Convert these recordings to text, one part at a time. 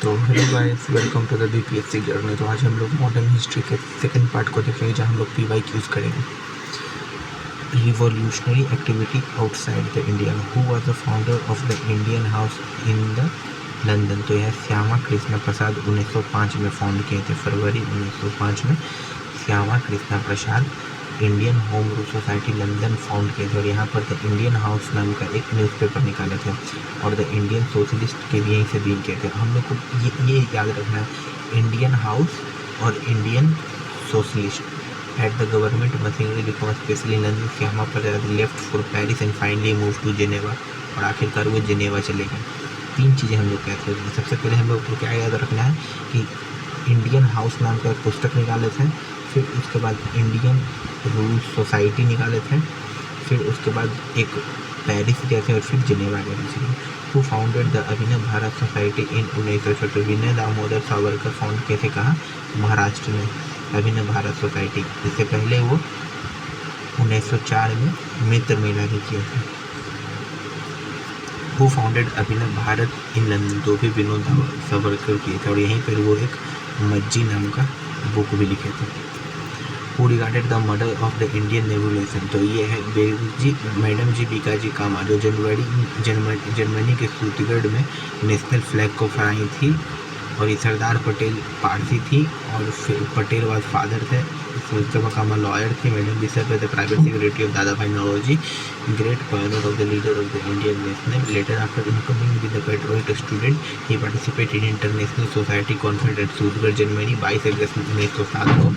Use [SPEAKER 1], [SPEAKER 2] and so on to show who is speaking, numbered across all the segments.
[SPEAKER 1] तो hello guys, welcome to the BPSC journey. तो आज हम लोग मॉडर्न हिस्ट्री के सेकंड पार्ट को देखेंगे, जहाँ हम लोग PYQs करेंगे। Revolutionary activity outside the India, who was the founder of the Indian house in the London. तो यह श्यामा कृष्ण प्रसाद 1905 में फाउंड किए थे। फरवरी 1905 में Shyama Krishna Prasad Indian home rule society London found किए थे, और यहाँ पर द इंडियन हाउस नाम का एक न्यूज़पेपर निकाले थे, और द इंडियन सोशलिस्ट के भी यहीं से डील किए थे। हम लोग को ये याद रखना है, इंडियन हाउस और Indian socialist. At the government machinery become specially London, Shyama Prasad left for Paris and finally move to Geneva, और आखिरकार वो जेनेवा चले गए। तीन चीज़ें हम लोग कहते हैं। सबसे पहले हम लोग को क्या याद रखना है कि इंडियन हाउस नाम का एक पुस्तक निकाले थे, फिर उसके बाद इंडियन रूल सोसाइटी निकाले थे, फिर उसके बाद एक पेरिस गए थे, और फिर जिनेवा गए थे। Who founded the Abhinav Bharat society in 1904। Vinay Damodar Savarkar found किए थे कहाँ? महाराष्ट्र में अभिनव भारत सोसाइटी। इससे पहले वो 1904 में मित्र मेला भी किए थे। Who founded Abhinav Bharat in London, तो भी विनोद सावरकर किए थे, और यहीं पर वो एक मज्जी नाम का बुक भी लिखे थे। Who regarded the murder of the Indian revolution, तो ये है मैडम जी बीकाजी कामा, जो जर्मनी के सूतगढ़ में नेशनल फ्लैग को फहराई थी, और ये सरदार पटेल पारसी थी, और फिर पटेल वाज फादर थे। सुमित्रा कामा लॉयर थे। Madam ji serve the private secretary of Dadabhai Naoroji, great pioneer of the leader of the Indian national. Later after incoming with the patriot student, he participated in international society conference at Stuttgart Germany 22 अगस्त 1907 को।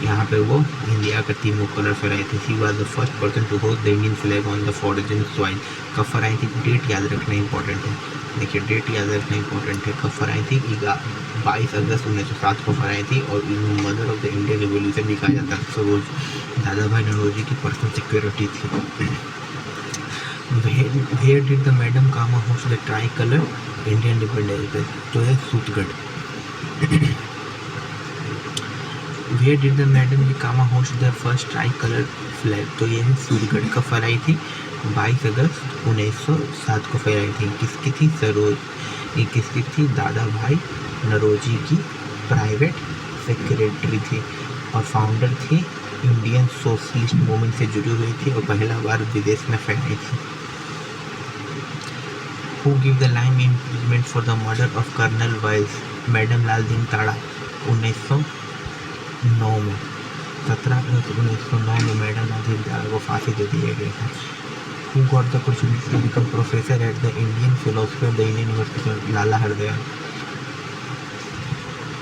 [SPEAKER 1] यहाँ पर वो India का 3 colour फहराई थी। She was the first person to host the Indian flag on the foreign soil. कब फहराई थी? डेट याद रखना इंपॉर्टेंट है। देखिए, डेट याद रखना इंपॉर्टेंट है। कब फहराई थी? 22 अगस्त 1907 को फहराई थी, और mother of the Indian revolution भी कहा जाता है। सरोज दादा भाई नौरोजी की पर्सनल सिक्योरिटी थी। Where did the madam Cama host the tricolour Indian independence day, तो है Stuttgart. Where did the madam ji Cama host the first tricolour flag, तो ये है सूतगढ़। कब फहराई थी? 22 अगस्त 1907 को फहराई थी। किसकी थी? सरोज। ये किसकी थी? दादा भाई नौरोजी की प्राइवेट सेक्रेटरी थी, और फाउंडर थी इंडियन सोशलिस्ट मूवमेंट से जुड़ी हुई थी, और पहला बार विदेश में फैलाई थी। Who give the lime implement for the murder of colonel Wyllie, Madan Lal Dhingra 1909 में। 17 अगस्त 1909 में मैडम लाल दिन ताड़ा को फांसी दे दिया गया था। Who got the opportunity to become professor at the Indian philosophy of the Indian university, Lala Hardayal.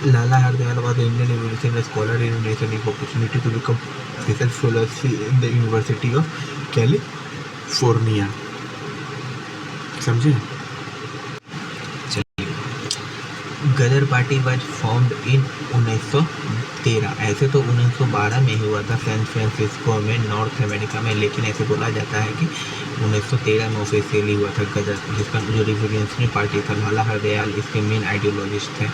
[SPEAKER 1] Lala Hardayal was the Indian Revolutionary scholar in Indonesia with opportunity to become professor of philosophy in the University of California। समझे? चलिए, गदर party was formed in 1913। ऐसे तो 1912 में हुआ था San Francisco में, north America में, लेकिन ऐसे बोला जाता है कि 1913 में ऑफिशियली हुआ था गदर, जिसका जो रिवोल्यूशनरी पार्टी था। लाला हरदयाल इसके मेन आइडियोलॉजिस्ट थे।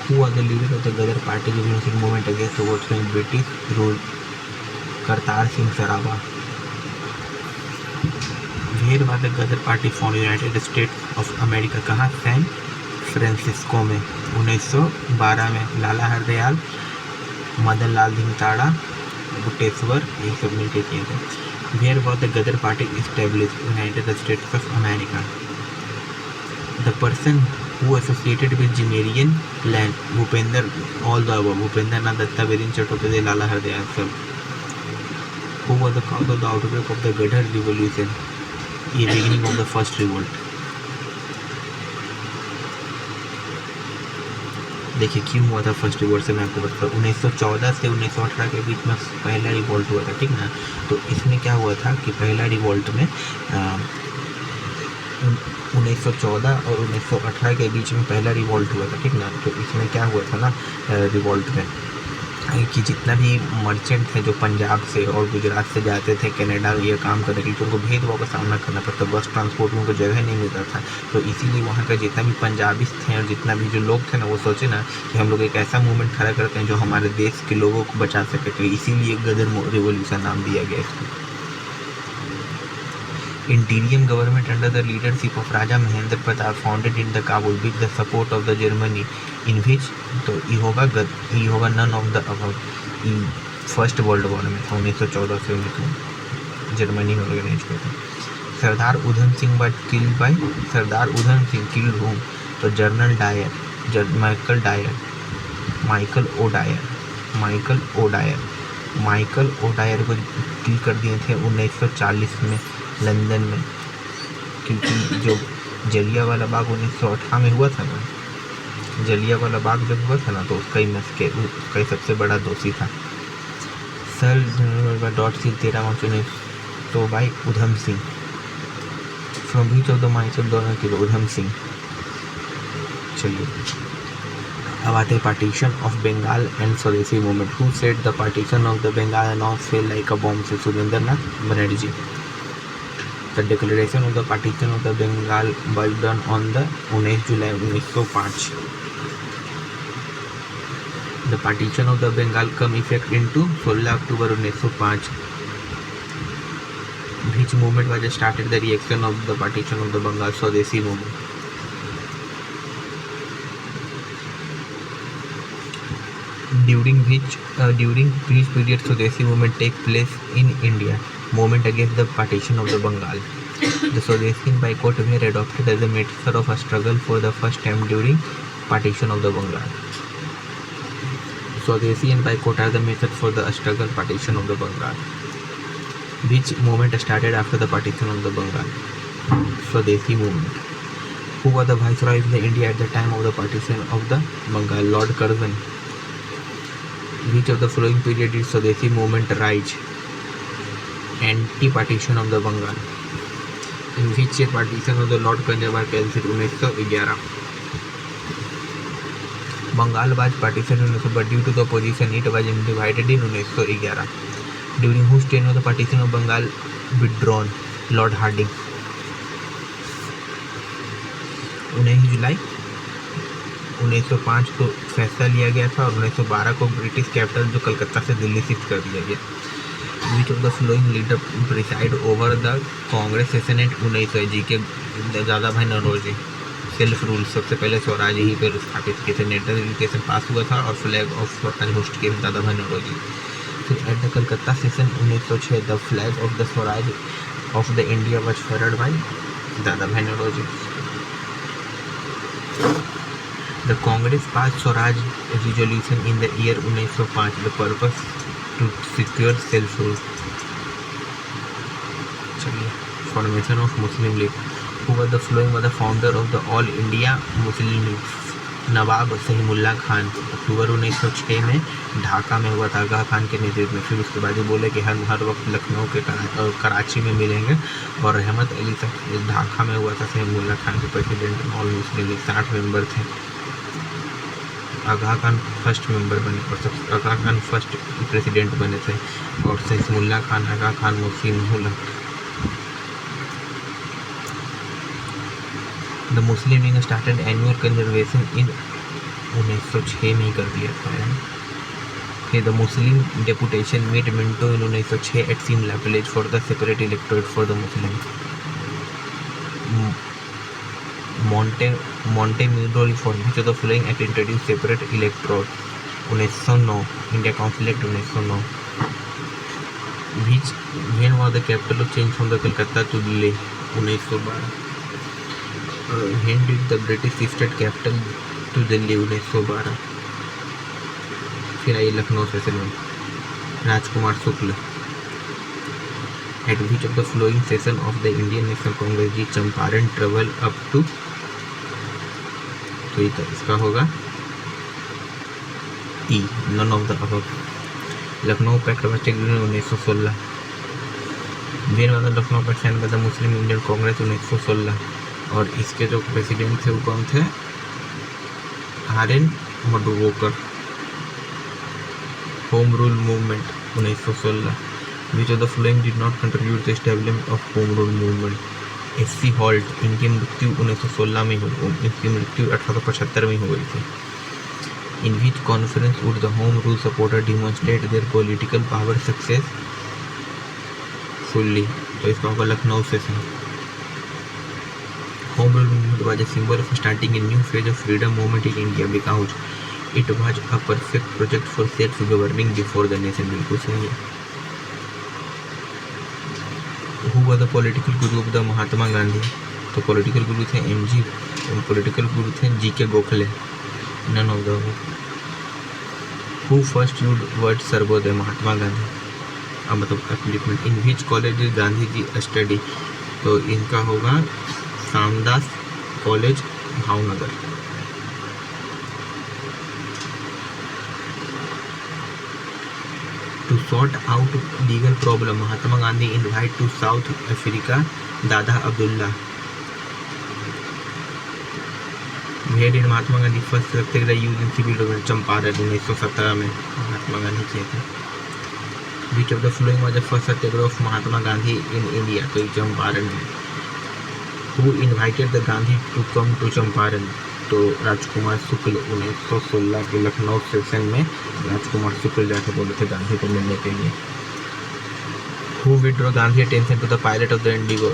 [SPEAKER 1] Who was the leader of the Ghadar party revolution movement against the Western British rule? Kartar Singh Sarabha. Where was the Ghadar party found? United States of America. कहाँ? सैन फ्रांसिस्को में 1912 में। लाला हरदयाल, मदन लाल धिंगताड़ा, बुटेश्वर, ये सब मिलकर किए थे। Where was the Ghadar party established? United States of America. The person who associated with Jimerian plan, Bhupender, all the above, Bhupender Nath Datta, Viren Chattopadhyay, Lala Hardayal, सब। Who was the cause of the outbreak of the Gadar revolution? ये beginning of the first revolt। देखिए क्यों हुआ था first revolt से मैं आपको बताता हूँ। 1914 से 1918 के बीच में पहला रिवोल्ट हुआ था, ठीक ना। तो इसमें क्या हुआ था कि पहला रिवोल्ट में 1914 और 1918 के बीच में पहला रिवोल्ट हुआ था, ठीक ना। तो इसमें क्या हुआ था ना रिवोल्ट में, कि जितना भी मर्चेंट थे जो पंजाब से और गुजरात से जाते थे कनाडा ये काम करने के लिए, तो उनको भेदभाव का सामना करना पड़ता, बस ट्रांसपोर्ट में उनको जगह नहीं मिलता था। तो इसीलिए वहाँ का जितना भी पंजाबी थे और जितना भी जो लोग थे ना, वो सोचे ना कि हम लोग एक ऐसा मूवमेंट खड़ा करते हैं जो हमारे देश के लोगों को बचा सके। तो इसीलिए गदर रिवोल्यूशन नाम दिया गया इसको। Interim government under the leadership of Raja Mahendra Pratap founded in the Kabul with the support of the Germany in which, तो ये होगा none of the above. First world war में 1914 से 19 जर्मनी में ऑर्गेनाइज किया था। Sardar Udham Singh but killed by, Sardar Udham Singh killed whom, तो general Dyer Michael O'Dwyer को किल कर दिए थे 1940 में लंदन में, क्योंकि जो जलियांवाला बाग 1918 में हुआ था ना, जलियांवाला बाग जब हुआ था ना, तो उसका ही सबसे बड़ा दोषी था। Sir general dot C 13 March 1900 तो by Udham Singh from beach of the mines of दोनों के उधम सिंह। चलिए अब आते हैं partition of Bengal and swadeshi movement. Who said the partition of the Bengal and of fail like a bomb, से Surendra Nath Banerjee. The declaration of the partition of the Bengal was done on the 19 July 1905। The partition of the Bengal come effect into 16 October 1905। Which movement was started the reaction of the partition of the Bengal, Swadeshi movement? During which period Swadeshi movement take place in India? Movement against the partition of the Bengal. The Swadeshi boycott were adopted as a method of a struggle for the first time during partition of the Bengal. Swadeshi and boycott are the method for the struggle partition of the Bengal. Which movement started after the partition of the Bengal? Swadeshi movement. Who was the viceroy of the India at the time of the partition of the Bengal? Lord Curzon. Which of the following period did Swadeshi movement rise? Anti-partition of the Bengal. In which year partition of the Lord Curzon was cancelled? 1911. Bengal was partitioned in 1900, but due to the opposition it was divided in 1911. During whose tenure was the partition of Bengal withdrawn? Lord Harding. 19 July 1905 को फैसला लिया गया था और 1912 को British capital जो कलकत्ता से Delhi shift कर दिया गया। Which of the following leader preside over the Congress session at 1900? जी के दादा भाई नौरोजी। सेल्फ रूल सबसे पहले स्वराज यहीं पर स्थापित किए थे। नेशनल एजुकेशन पास हुआ था और फ्लैग ऑफ स्वराज होस्ट किए थे दादा भाई Naoroji. At the Calcutta session 1906, the flag of the Swaraj of the India was furled by Dadabhai Naoroji. The Congress passed Swaraj resolution in the year 1905. The purpose to secure self-rule. Formation of Muslim League. Who was the following was the founder of the All India Muslim League? नवाब सहीमुल्ला खान। अक्टूबर 1906 में ढाका में हुआ था आगा खान के नेतृत्व में। फिर उसके बाद ये बोले कि हर वक्त लखनऊ के कराची में मिलेंगे, और रहमत अली तक ढाका में हुआ था सहीमुल्ला खान के प्रेसिडेंट ऑल मुस्लिम लीग। 60 मेंबर थे। आगा खान फर्स्ट मेंबर बने और आगा खान फर्स्ट प्रेसिडेंट बने थे, और सहीमुल्ला खान आगा खान मुस्लिम। The Muslim League started annual convention in 1906 में ही कर दिया था। फिर the Muslim deputation met Minto in 1906 at Simla village for the separate electorate for the Muslim. Montemurro reform. Which of the following act introduced separate electorate? 1909 India Council Act 1909. When was the capital change from the Calcutta to Delhi? 1912. When did the British shifted capital to Delhi? 1912. फिर आई Lucknow session में राजकुमार शुक्ल। At which of the following session of the Indian National Congress did Champaran travel up to? तो इसका होगा E. None of the above. Lucknow pact was taken in 1916. When was the Lucknow pact sign by the Muslim Indian Congress? 1916। और इसके जो president थे वो कौन थे? RN Mudholkar. Home rule movement 1916। Which of the following did not contribute to establishment of home rule movement? SC Holt। इनकी मृत्यु 1916 में हुई। इनकी मृत्यु 1875 में हो गई थी। In which conference would the home rule supporter demonstrate their political power successfully? तो इसका होगा Lucknow session. Home Rule movement was a symbol of starting a new phase of freedom movement in India because it was a perfect project for self-governing before the nation. बिल्कुल सही है. Who was the political guru of the Mahatma Gandhi? तो political guru थे MG, political guru थे GK Gokhale. None of the. Who first used word Sarvodaya? Mahatma Gandhi. अब मतलब upliftment. In which college Gandhi ji study? तो इनका होगा Samaldas college Bhavnagar. To sort out legal problem Mahatma Gandhi invite to South Africa Dada Abdullah. Where did Mahatma Gandhi first satyagraha use in civil revolution? Champaran 1917 में महात्मा गांधी किए थे. Which of the following was the first satyagraha of Mahatma Gandhi in India? तो चंपारण में. Who invited the Gandhi to come to Champaran? तो राजकुमार शुक्ल. 1916 के Lucknow session में राजकुमार शुक्ल जाके बोले थे गांधी को मिलने के लिए. Who withdraw Gandhi attention to the pilot of the indigo?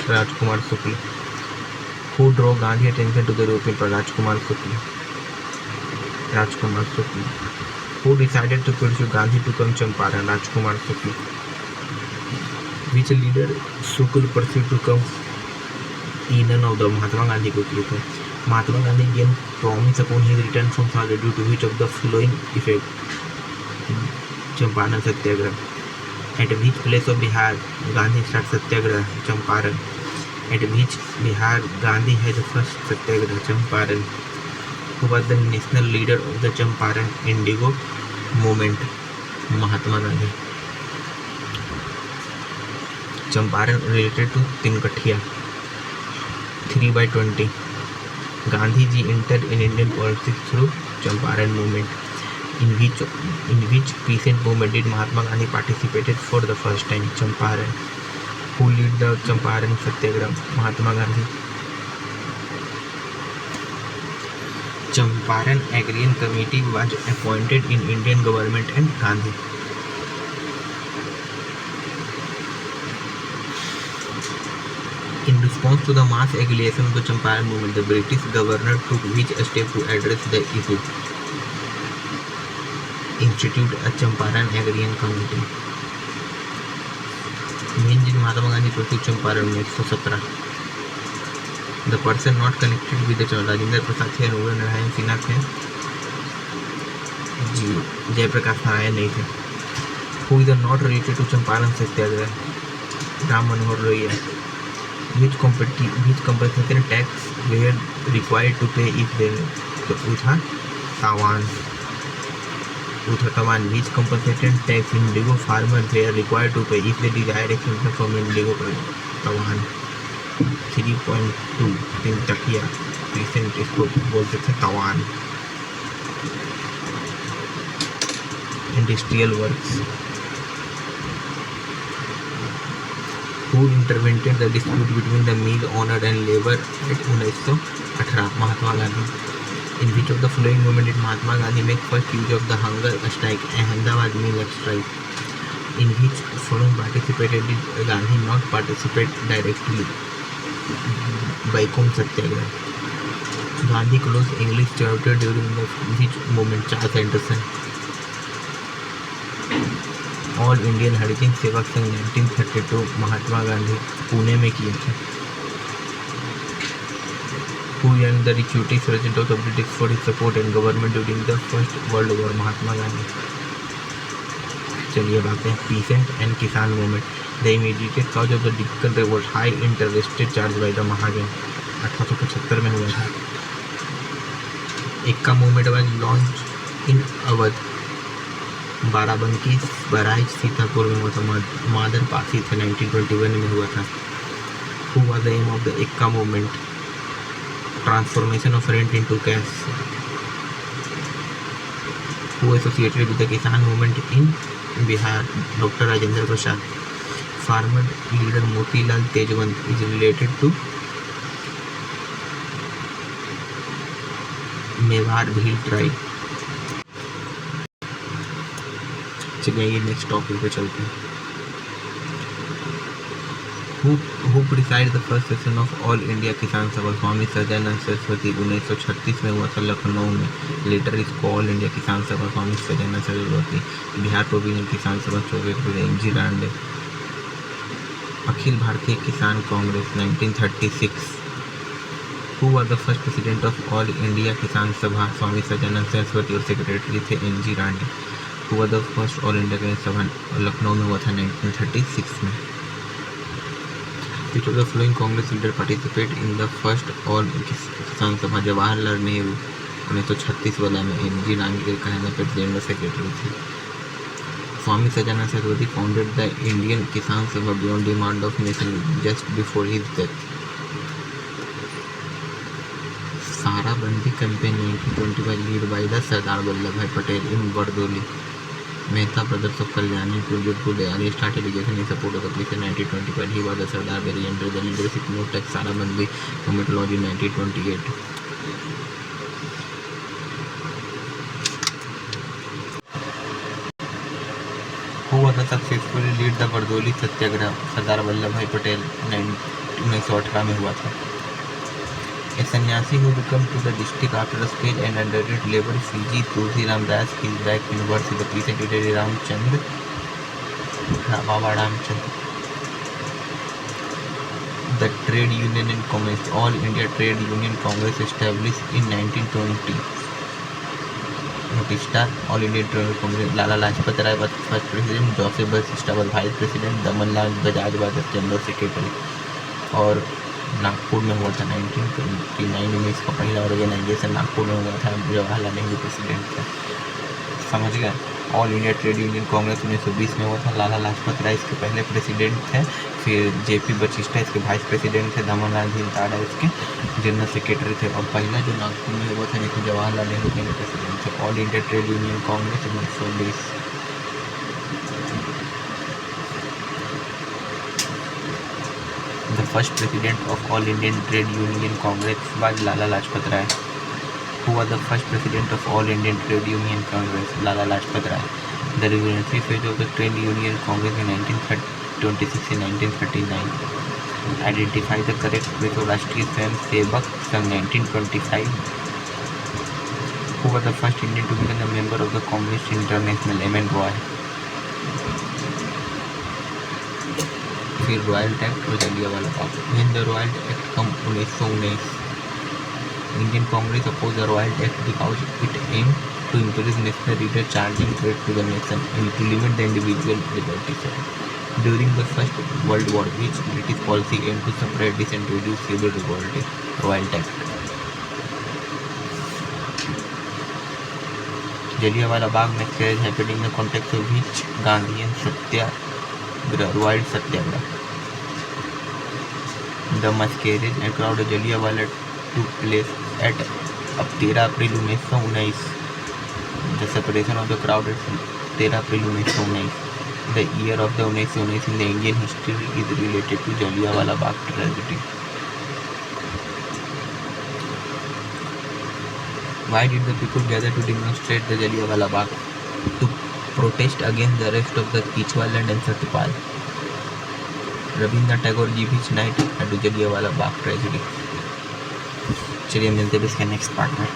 [SPEAKER 1] Rajkumar Shukla. Who draw Gandhi attention to the European पर? Rajkumar Shukla. Rajkumar Shukla. Who decided to pursue Gandhi to come Champaran? Rajkumar Shukla. Which leader Shukla persuaded to come ईनन ऑफ द? महात्मा गांधी को किए थे. Mahatma Gandhi gain promise upon his return from South due to which of the flowing effect? Champaran Satyagraha. Eight which place of Bihar Gandhi start satyagraha? Champaran. At which Bihar Gandhi has first satyagraha? Champaran. Who was the national leader of the Champaran indigo movement? Mahatma Gandhi. Champaran related to Tinkathia. 3/20. Gandhi ji entered in Indian politics through Champaran movement. In which peasant movement did Mahatma Gandhi participated for the first time? Champaran. Who led the Champaran Satyagraha? Mahatma Gandhi. Champaran Agrarian Committee was appointed in Indian government and Gandhi. In response to the mass agitation of the Champaran movement, the British governor took which step to address the issue? Institute a Champaran Agrarian Committee. When did Mahatma Gandhi pursue Champaran? 1917. The person not connected with the Rajendra Prasad थे, नूर नारायण सिन्हा थे, जी जयप्रकाश नारायण नहीं थे. Who is not related to Champaran Satyagraha? Ram Manohar Lohia. Which compensation tax were required to pay if they? तो उठा तावान. Which compensation tax indigo farmers were required to pay if they desire exemption from indigo? Tawan. 3.2 tinkathia. Recent इसको बोलते थे tawan. Industrial works. Who intervened the dispute between the mill owner and labor at 1918? Mahatma Gandhi. In which of the following movement did Mahatma Gandhi make first use of the hunger strike? Ahmedabad mill strike. In which following participated did Gandhi not participate directly? Vaikom Satyagraha. Gandhi closed English chapter during the which movement? Charles Anderson. All Indian Harijan Sevak Sangh 1932 Mahatma Gandhi Pune में किए थे. Who earned the Deputy President of the British for his support and government during the First World War? Mahatma Gandhi. चलिए बात है peasant and kisan movement. The immediate cause of the Deccan revolt? High interest charge by the mahajan. 1875 में हुआ था. Eka movement was launch in Awadh. Barabanki Bahraich Sitapur में हुआ था. मादर पासी थे 1921 में हुआ था. Who was the aim of the Eka movement? Transformation of rent into cash. Who associated with the kisan movement in Bihar? Doctor Rajendra Prasad. Farmer leader Motilal Tejawat is related to Mewar Bhil tribe. चलिए नेक्स्ट टॉपिक पे चलते हैं. Who preside the first session of all India Kisan Sabha? Swami Sahajanand Saraswati. 1936 में हुआ था लखनऊ में। Letter इसको all India Kisan Sabha Swami Sahajanand Saraswati. Bihar provisional Kisan Sabha 24 M G. Ranade. Akhil Bharatiya Kisan Congress 1936। Who were the first president of all India Kisan Sabha? Swami Sahajanand Saraswati और सेक्रेटरी थे M G. Ranade. Who were the first all India Kisan Sabha? Lucknow में हुआ था 1936 में। Which of the following Congress leader participate in the first all किसान सभा? जवाहरलाल नेहरू 1936 वाला में एम.जी. रांडे के कहने पर प्रेसिडेंट और सेक्रेटरी थे। Swami Sahajanand Saraswati founded the Indian Kisan Sabha beyond demand of nation just before his death. Sarabandi campaign 1925 lead by the Sardar Vallabhbhai Patel in Bardoli. Mehta brothers of Kalyani project to start education in support of the police in 1925. He was the Sardar Berry under the leadership no tax Sarabandi movement launch in 1928. Who was the successfully lead the Bardoli Satyagraha? Sardar Vallabhbhai Patel 1918 में हुआ था। A sannyasi who became to the district after a spell and underwent labor Fiji Tulsiram Das is back in birth the present leader Ramchandra Baba Ramchandra. The Trade Union and Congress. All India Trade Union Congress established in 1920. Notice star All India Trade Congress. Lala Lajpat Rai was first president. Joseph Baptista was vice president. Daman Lal Bajaj was the general secretary. और नागपुर में हुआ था 1929 में इसका पहला organisation Nagpur में हुआ था। जवाहरलाल नेहरू प्रेसिडेंट थे। समझ गए। All India trade union Congress 1920 में हुआ था। लाला लाजपत राय इसके पहले प्रेसिडेंट थे। फिर जेपी बचिस्टा इसके वाइस प्रेसिडेंट थे। दमनलाल भीमताड़ा इसके जनरल सेक्रेटरी थे। और पहला जो नागपुर में हुआ था जिसमें जवाहरलाल नेहरू के प्रेसिडेंट थे। All India trade union Congress 1920। The first president of All Indian Trade Union Congress was Lala Lajpat Rai. Who was the first president of All Indian Trade Union Congress? Lala Lajpat Rai. The revolutionary phase of the Trade Union Congress in 1926 and 1939. Identify the correct place of Rashtriya Swayam Sevak Sangh 1925. Who was the first Indian to become a member of the Communist International? M.N. Roy. फिर royal act और Jallianwala Bagh. When the Royal Act come 1919, Indian Congress opposed the Royal Act because it aimed to increase national reader charging rate to the nation and to limit the individual liberty. During the First World War, which British policy aimed to suppress this and reduce civil revolt? Royal Act. Jallianwala Bagh massacre happened in the context of which Gandhian Satyagraha? Royal Satyagraha. The masquerade and crowd of Jallianwala took place at 13 April 1919. The separation of the crowd at 13 April 1919. The year of the 1919 in the Indian history is related to Jallianwala Bagh tragedy. Why did the people gather to demonstrate the Jallianwala Bagh? To protest against the arrest of the Kichwaland and Satyapal. Rabindranath Tagore ji भी night eight Jallianwala Bagh tragedy. चलिए मिलते हैं इसके next part में।